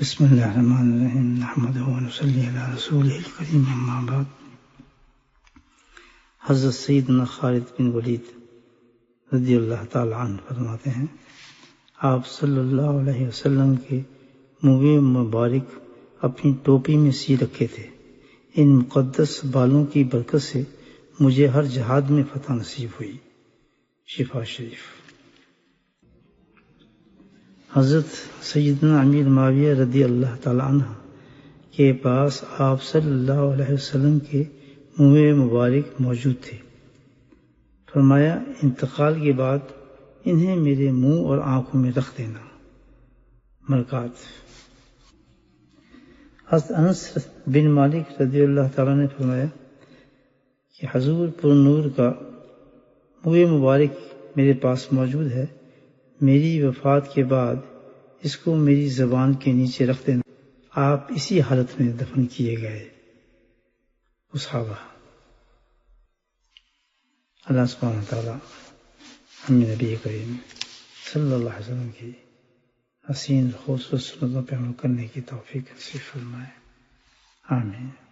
بسم اللہ الرحمن الرحیم نحمدہ ونصلی علی رسولہ الکریم اما بعد۔ حضرت سیدنا خالد بن ولید رضی اللہ تعالی عنہ فرماتے ہیں، آپ صلی اللہ علیہ وسلم کے منہ مبارک اپنی ٹوپی میں سی رکھے تھے۔ ان مقدس بالوں کی برکت سے مجھے ہر جہاد میں فتح نصیب ہوئی۔ شفا شریف۔ حضرت سیدنا امیر معاویہ رضی اللہ تعالی عنہ کے پاس آپ صلی اللہ علیہ وسلم کے منہ مبارک موجود تھے۔ فرمایا، انتقال کے بعد انہیں میرے منہ اور آنکھوں میں رکھ دینا۔ برکات۔ حضرت انس بن مالک رضی اللہ تعالیٰ نے فرمایا کہ حضور پر نور کا منہ مبارک میرے پاس موجود ہے، میری وفات کے بعد اس کو میری زبان کے نیچے رکھ دینا۔ آپ اسی حالت میں دفن کیے گئے۔ صحابہ۔ اللہ سبحانہ وتعالیٰ ہمیں نبی کریم صلی اللہ علیہ وسلم کی حسین خوبصورت سنتوں پہ عمل کرنے کی توفیق نصیب فرمائے۔ آمین۔